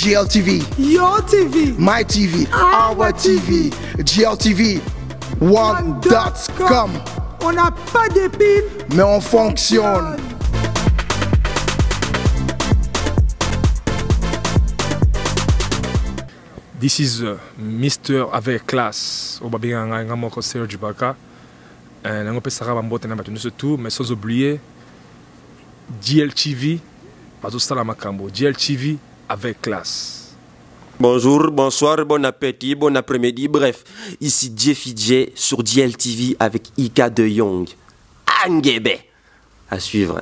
GLTV, Your TV, My TV, Our TV, GLTV, One.com. On n'a pas d'épines, mais on fonctionne. This is Mr. avec classe. Au babi nga moko Serge Baka. Nga pe sara bambote na batunu surtout mais sans oublier GLTV bazo sala makambo. GLTV avec classe. Bonjour, bonsoir, bon appétit, bon après-midi, bref. Ici Jeffy J sur GLTV avec Ika de Young. Angebe. À suivre.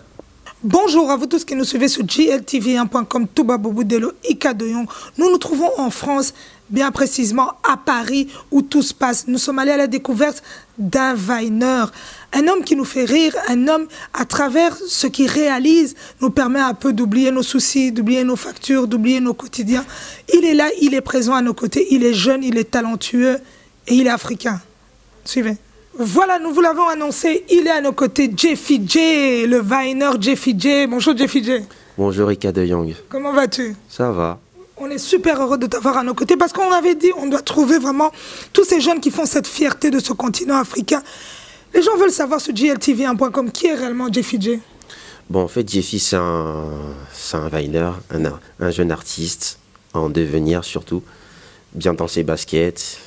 Bonjour à vous tous qui nous suivez sur gltv1.com, Touba Boboudelo, Ika de Young. Nous nous trouvons en France, bien précisément à Paris, où tout se passe. Nous sommes allés à la découverte d'un Viner, un homme qui nous fait rire, un homme à travers ce qu'il réalise nous permet un peu d'oublier nos soucis, d'oublier nos factures, d'oublier nos quotidiens. Il est là, il est présent à nos côtés, il est jeune, il est talentueux et il est africain. Suivez. Voilà, nous vous l'avons annoncé, il est à nos côtés, Jeffy J, le Viner Jeffy J. Bonjour Jeffy J. Bonjour Ika de Young. Comment vas-tu? Ça va. On est super heureux de t'avoir à nos côtés parce qu'on avait dit on doit trouver vraiment tous ces jeunes qui font cette fierté de ce continent africain. Les gens veulent savoir sur gltv1.com qui est réellement Jeffy J. Bon, en fait, Jeffy, c'est un Viner, un jeune artiste en devenir surtout, bien dans ses baskets.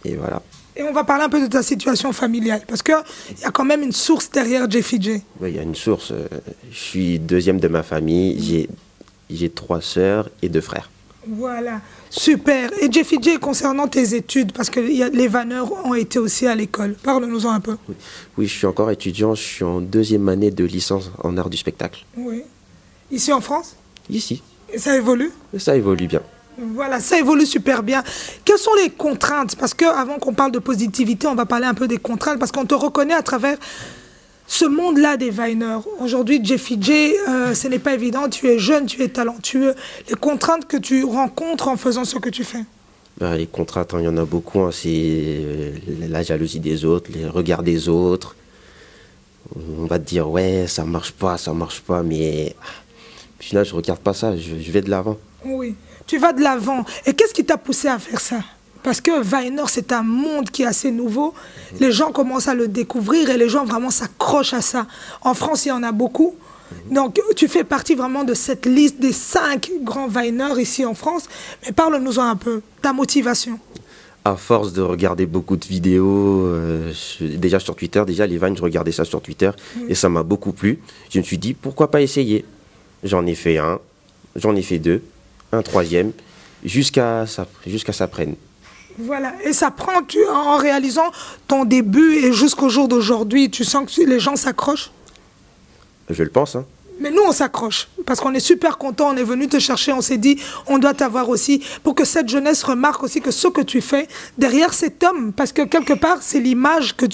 Et voilà. Et on va parler un peu de ta situation familiale, parce qu'il y a quand même une source derrière Jeffy J. Oui, il y a une source. Je suis deuxième de ma famille. J'ai 3 sœurs et 2 frères. Voilà, super. Et Jeffy J, concernant tes études, parce que les Vaneurs ont été aussi à l'école. Parle-nous-en un peu. Oui, je suis encore étudiant. Je suis en 2e année de licence en art du spectacle. Oui. Ici en France? Ici. Et ça évolue? Ça évolue bien. Voilà, ça évolue super bien. Quelles sont les contraintes? Parce qu'avant qu'on parle de positivité, on va parler un peu des contraintes, parce qu'on te reconnaît à travers ce monde-là des Viners. Aujourd'hui, Jeffy J, ce n'est pas évident, tu es jeune, tu es talentueux. Les contraintes que tu rencontres en faisant ce que tu fais? Les contraintes, il y en a beaucoup. Hein. C'est la jalousie des autres, les regards des autres. On va te dire, ouais, ça marche pas, mais au final, je regarde pas ça, je vais de l'avant. Oui. Tu vas de l'avant. Et qu'est-ce qui t'a poussé à faire ça? Parce que Viner, c'est un monde qui est assez nouveau. Les gens commencent à le découvrir et les gens vraiment s'accrochent à ça. En France, il y en a beaucoup. Donc, tu fais partie vraiment de cette liste des 5 grands Viners ici en France. Mais parle-nous-en un peu, ta motivation. À force de regarder beaucoup de vidéos, déjà sur Twitter, les Vines, je regardais ça sur Twitter et ça m'a beaucoup plu. Je me suis dit, pourquoi pas essayer? J'en ai fait un, j'en ai fait 2. Un 3e, jusqu'à ça prenne. Voilà, et ça prend, en réalisant ton début et jusqu'au jour d'aujourd'hui, tu sens que les gens s'accrochent? Je le pense, hein. Mais nous, on s'accroche, parce qu'on est super contents, on est venu te chercher, on s'est dit, on doit t'avoir aussi, pour que cette jeunesse remarque aussi que ce que tu fais, derrière cet homme, parce que quelque part, c'est l'image que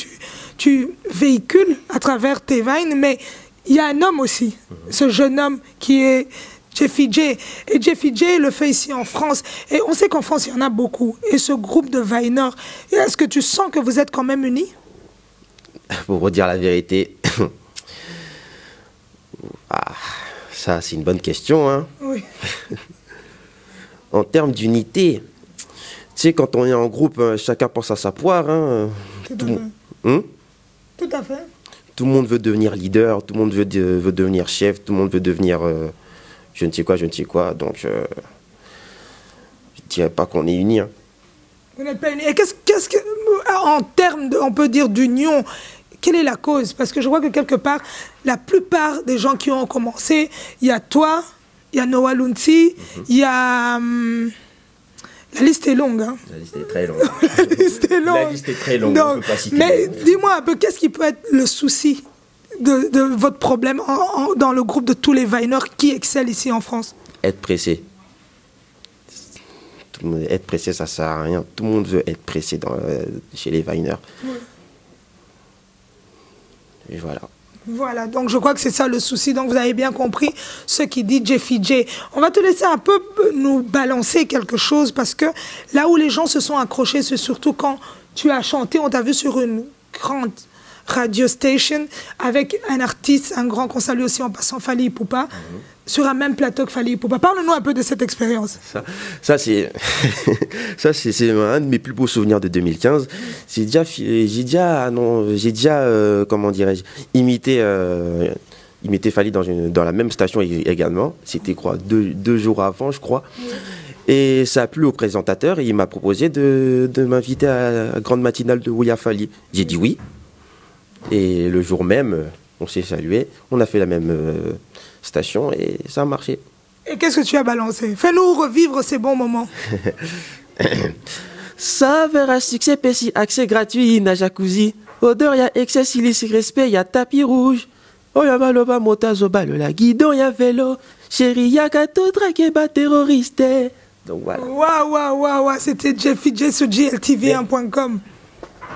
tu véhicules à travers tes vines, mais il y a un homme aussi, ce jeune homme qui est Jeffy J. Et Jeffy J le fait ici en France. Et on sait qu'en France, il y en a beaucoup. Et ce groupe de Viner, est-ce que tu sens que vous êtes quand même unis? Pour redire la vérité, ça c'est une bonne question. Hein. Oui. En termes d'unité, tu sais, quand on est en groupe, chacun pense à sa poire. Hein. Tout à fait. Tout le monde veut devenir leader, tout le monde veut devenir chef, tout le monde veut devenir... je ne sais quoi, donc je ne dirais pas qu'on est unis. Hein. Vous n'êtes pas unis. Et qu'est-ce que, en termes, on peut dire d'union, quelle est la cause? Parce que je vois que quelque part, la plupart des gens qui ont commencé, il y a toi, il y a Noah Lunti, il y a... la liste est longue. Hein. La liste est très longue. La liste est longue. La liste est très longue, donc, on peut pas citer. Mais dis-moi un peu, qu'est-ce qui peut être le souci de votre problème dans le groupe de tous les Viners qui excellent ici en France? Être pressé. Être pressé, ça sert à rien. Tout le monde veut être pressé chez les Viners. Oui. Et voilà. Voilà, donc je crois que c'est ça le souci. Donc vous avez bien compris ce qui dit Jeffy J. On va te laisser un peu nous balancer quelque chose parce que là où les gens se sont accrochés, c'est surtout quand tu as chanté, on t'a vu sur une grande radio station avec un artiste, un grand qu'on salue aussi en passant, Fally Ipupa, sur un même plateau que Fally Ipupa. Parle-nous un peu de cette expérience. Ça c'est c'est un de mes plus beaux souvenirs de 2015. J'ai déjà comment dirais-je, imité Fally dans la même station également. C'était quoi, deux jours avant, je crois. Et ça a plu au présentateur et il m'a proposé de m'inviter à la grande matinale de Ouya Fally. J'ai dit oui. Et le jour même, on s'est salué, on a fait la même station et ça a marché. Et qu'est-ce que tu as balancé? Fais-nous revivre ces bons moments. Saveur à succès, pessi, accès gratuit, na jacuzzi. Odeur, y'a excès, silice, respect, y'a tapis rouge. Oh, y'a maloba, motazoba, le la guidon, y'a vélo. Chérie, y'a qu'à tout traquer, bas terroriste. Donc voilà. Waouh, c'était Jeffy J sur GLTV1.com.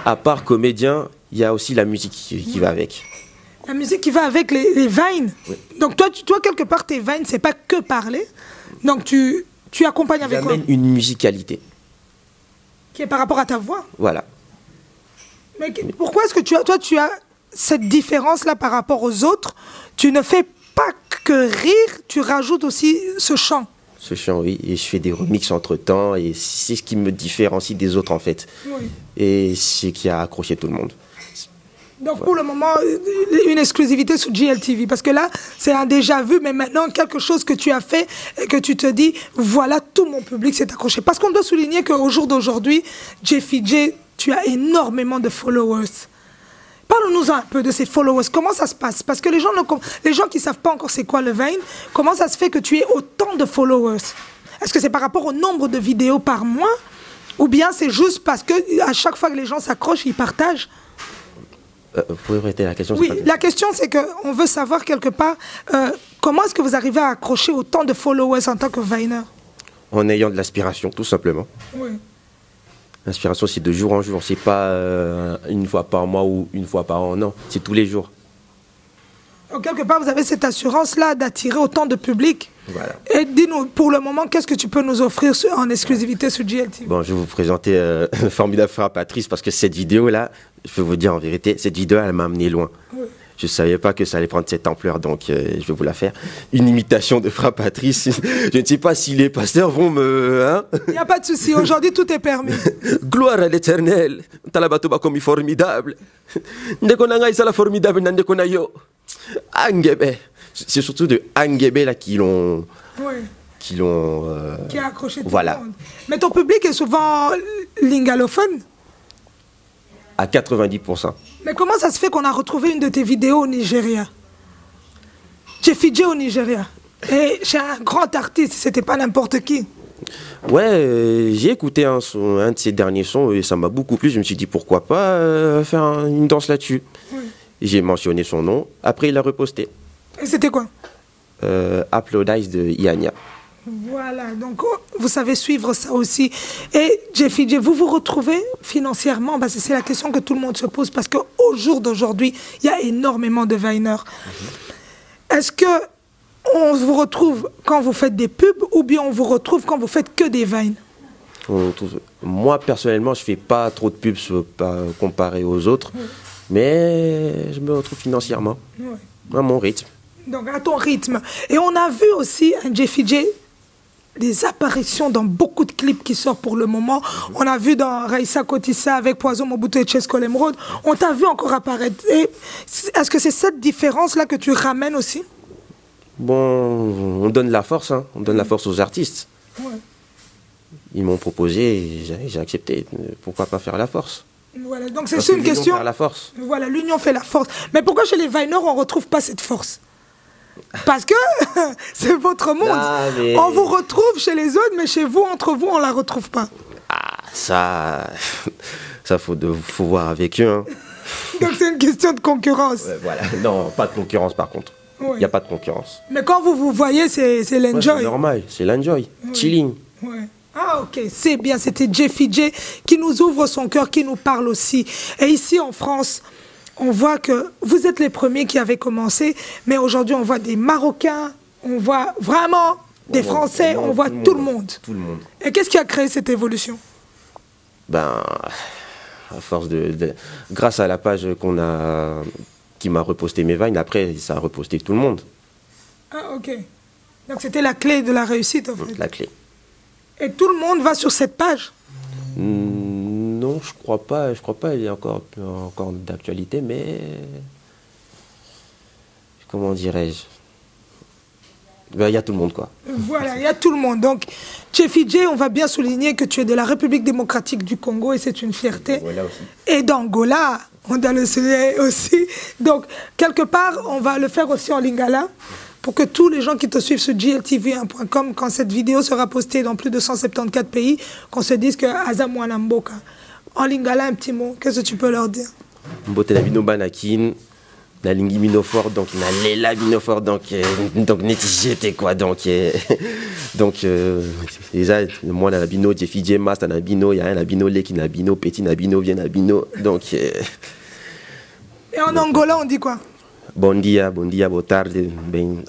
À part comédien, il y a aussi la musique qui va avec. La musique qui va avec les vines. Oui. Donc toi, quelque part, tes vines, c'est pas que parler. Donc tu accompagnes avec quoi? J'amène une musicalité. Qui est par rapport à ta voix. Voilà. Mais pourquoi est-ce que tu as cette différence-là par rapport aux autres? Tu ne fais pas que rire, tu rajoutes aussi ce chant. Ce chant, oui, et je fais des remixes entre-temps, et c'est ce qui me différencie des autres, en fait. Oui. Et c'est ce qui a accroché tout le monde. Donc, pour le moment, une exclusivité sur GLTV, parce que là, c'est un déjà vu, mais maintenant, quelque chose que tu as fait, et que tu te dis, voilà, tout mon public s'est accroché. Parce qu'on doit souligner qu'au jour d'aujourd'hui, Jeffy J, tu as énormément de followers. Parle-nous un peu de ces followers. Comment ça se passe? Parce que les gens qui ne savent pas encore c'est quoi le Vine, comment ça se fait que tu aies autant de followers? Est-ce que c'est par rapport au nombre de vidéos par mois? Ou bien c'est juste parce qu'à chaque fois que les gens s'accrochent, ils partagent? Vous pouvez répéter la question? Oui, la question c'est qu'on veut savoir quelque part comment est-ce que vous arrivez à accrocher autant de followers en tant que Viner? En ayant de l'aspiration, tout simplement. Oui. L'inspiration, c'est de jour en jour. C'est pas une fois par mois ou une fois par an, non. C'est tous les jours. Donc, quelque part, vous avez cette assurance-là d'attirer autant de public. Voilà. Et dis-nous, pour le moment, qu'est-ce que tu peux nous offrir en exclusivité sur GLTV? Bon, je vais vous présenter Formidable Frappatrice, parce que cette vidéo-là, je peux vous dire en vérité, cette vidéo, elle m'a amené loin. Oui. Je ne savais pas que ça allait prendre cette ampleur, donc je vais vous la faire. Une imitation de Frappatrice. Je ne sais pas si les pasteurs vont me... Hein? Il n'y a pas de souci, aujourd'hui tout est permis. Gloire à l'Éternel. Talabatoba comme formidable. Ndekonanga isa la formidable nandekonayo. Angebe. C'est surtout de Angebe là qui l'ont... Oui. Qui a accroché tout voilà. le monde. Mais ton public est souvent lingalophone? À 90%. Mais comment ça se fait qu'on a retrouvé une de tes vidéos au Nigeria? Jeffy J au Nigeria. Et chez un grand artiste, c'était pas n'importe qui. Ouais, j'ai écouté un de ses derniers sons et ça m'a beaucoup plu. Je me suis dit pourquoi pas faire une danse là-dessus. Oui. J'ai mentionné son nom. Après, il a reposté. Et c'était quoi? Uploadize de Iania. Voilà, donc vous savez suivre ça aussi. Et Jeffy J, vous vous retrouvez financièrement? Parce que c'est la question que tout le monde se pose, parce qu'au jour d'aujourd'hui, il y a énormément de Viners. Est-ce qu'on vous retrouve quand vous faites des pubs, ou bien on vous retrouve quand vous faites que des Vines? Moi, personnellement, je ne fais pas trop de pubs comparé aux autres, mais je me retrouve financièrement, à mon rythme. Donc à ton rythme. Et on a vu aussi un Jeffy J, des apparitions dans beaucoup de clips qui sortent pour le moment. On a vu dans Raissa Kotissa avec Poison Mobutu et Chesco Lemrod. On t'a vu encore apparaître. Est-ce que c'est cette différence-là que tu ramènes aussi? Bon, on donne la force, hein. On donne la force aux artistes. Ouais. Ils m'ont proposé et j'ai accepté. Pourquoi pas faire la force? Voilà, donc c'est une question. Faire la force. Voilà, l'union fait la force. Mais pourquoi chez les Viners, on ne retrouve pas cette force? Parce que c'est votre monde. Ah, mais... On vous retrouve chez les autres, mais chez vous, entre vous, on ne la retrouve pas. Ah, ça faut voir avec eux. Hein. Donc c'est une question de concurrence. Ouais, voilà. Non, pas de concurrence par contre. Il n'y a pas de concurrence. Mais quand vous vous voyez, c'est l'enjoy. C'est normal, c'est l'enjoy. Chilling. Ouais. Ah ok, c'est bien, c'était Jeffy J qui nous ouvre son cœur, qui nous parle aussi. Et ici en France, on voit que vous êtes les premiers qui avez commencé, mais aujourd'hui on voit des Marocains, on voit vraiment des Français, on voit tout le monde. Tout le monde. Et qu'est-ce qui a créé cette évolution? Ben, à force grâce à la page qui m'a reposté mes Vines, après, ça a reposté tout le monde. Ah, ok. Donc, c'était la clé de la réussite, en fait. La clé. Et tout le monde va sur cette page? Non, je crois pas. Je crois pas. Il y a encore d'actualité, mais comment dirais-je? Ben, il y a tout le monde, quoi. Voilà, il y a tout le monde. Donc, Jeffy J, on va bien souligner que tu es de la République démocratique du Congo et c'est une fierté. Voilà aussi. Et d'Angola, on doit le souligner aussi. Donc, quelque part, on va le faire aussi en lingala pour que tous les gens qui te suivent sur gltv1.com, quand cette vidéo sera postée dans plus de 174 pays, qu'on se dise que Azamwana Mboka. En lingala, un petit mot, qu'est-ce que tu peux leur dire? Mbote na bino banakin, na lingi mino fort, donc na lela mino fort, donc netigete quoi, donc déjà moi na bino Jeffy J Master na bino, il y a un bino Leki na bino, Petit na bino, Bien na bino, donc Et en Angola, on dit quoi? Bon dia, boa tarde, ben,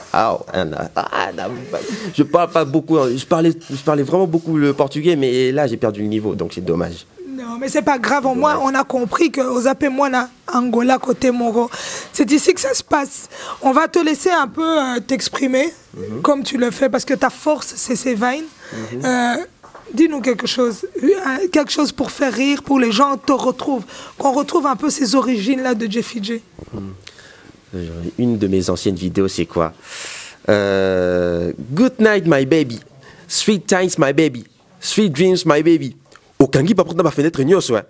je parle pas beaucoup, je parlais vraiment beaucoup le portugais, mais là j'ai perdu le niveau, donc c'est dommage. Non, mais c'est pas grave. Au moins, on a compris que aux Apemwana, Angola, côté Moro, c'est ici que ça se passe. On va te laisser un peu t'exprimer, comme tu le fais, parce que ta force, c'est ces Vines. Dis-nous quelque chose pour faire rire, pour les gens te retrouvent, qu'on retrouve un peu ces origines-là de Jeffy J. Une de mes anciennes vidéos, c'est quoi? Good night, my baby. Sweet times, my baby. Sweet dreams, my baby. Okangi pas prendre ma fenêtre nyos, ouais.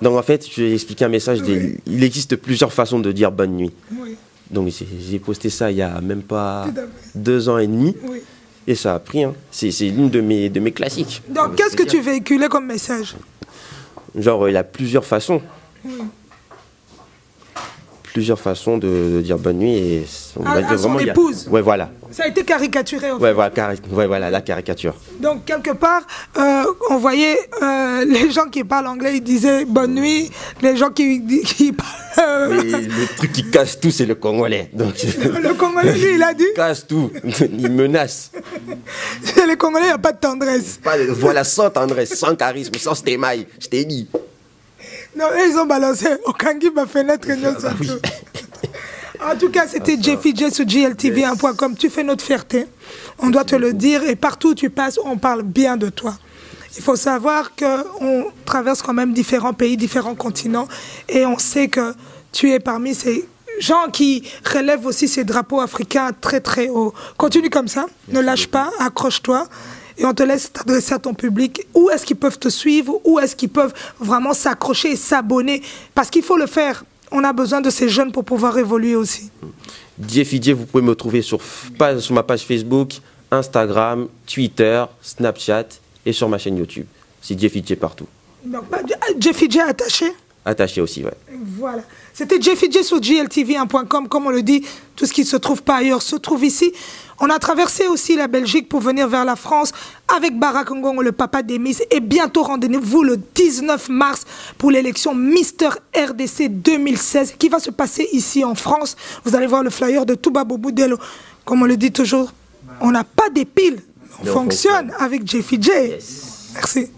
Donc en fait, je vais expliquer un message. Il existe plusieurs façons de dire bonne nuit. Oui. Donc j'ai posté ça il y a même pas 2 ans et demi. Oui. Et ça a pris. Hein. C'est l'une de mes classiques. Donc qu'est-ce que tu véhiculais comme message? Genre, il y a plusieurs façons. Oui. Plusieurs façons de dire bonne nuit. Et on va dire son vraiment, épouse. Ouais, voilà. Ça a été caricaturé, en fait. Ouais, voilà, la caricature. Donc, quelque part, on voyait les gens qui parlent anglais, ils disaient bonne nuit. Les gens qui parlent... Le truc qui casse tout, c'est le Congolais. Donc, le Congolais, lui, il a dit... casse tout. Il menace. Chez les Congolais, il n'y a pas de tendresse. Voilà, sans tendresse, sans charisme, sans stémaille. Je t'ai dit. Non, eux, ils ont balancé. Okangi m'a fait naître. Oui. En tout cas, c'était Jeffy J sur gltv1.com. Tu fais notre fierté. On doit te le dire. Et partout où tu passes, on parle bien de toi. Il faut savoir qu'on traverse quand même différents pays, différents continents. Et on sait que tu es parmi ces gens qui relèvent aussi ces drapeaux africains très, très haut. Continue comme ça. Ne lâche pas. Accroche-toi. Et on te laisse t'adresser à ton public. Où est-ce qu'ils peuvent te suivre? Où est-ce qu'ils peuvent vraiment s'accrocher et s'abonner? Parce qu'il faut le faire. On a besoin de ces jeunes pour pouvoir évoluer aussi. Jeffy J, vous pouvez me trouver sur ma page Facebook, Instagram, Twitter, Snapchat et sur ma chaîne YouTube. C'est Jeffy J partout. Donc, Jeffy J attaché? Attaché aussi, ouais. Voilà. C'était Jeffy J sur gltv1.com. Comme on le dit, tout ce qui ne se trouve pas ailleurs se trouve ici. On a traversé aussi la Belgique pour venir vers la France avec Barack Ngongo, le papa des Miss. Et bientôt, rendez-vous le 19 mars pour l'élection Mister RDC 2016 qui va se passer ici en France. Vous allez voir le flyer de Touba Boubou Dello. Comme on le dit toujours, on n'a pas des piles. On fonctionne avec Jeffy J. Yes. Merci.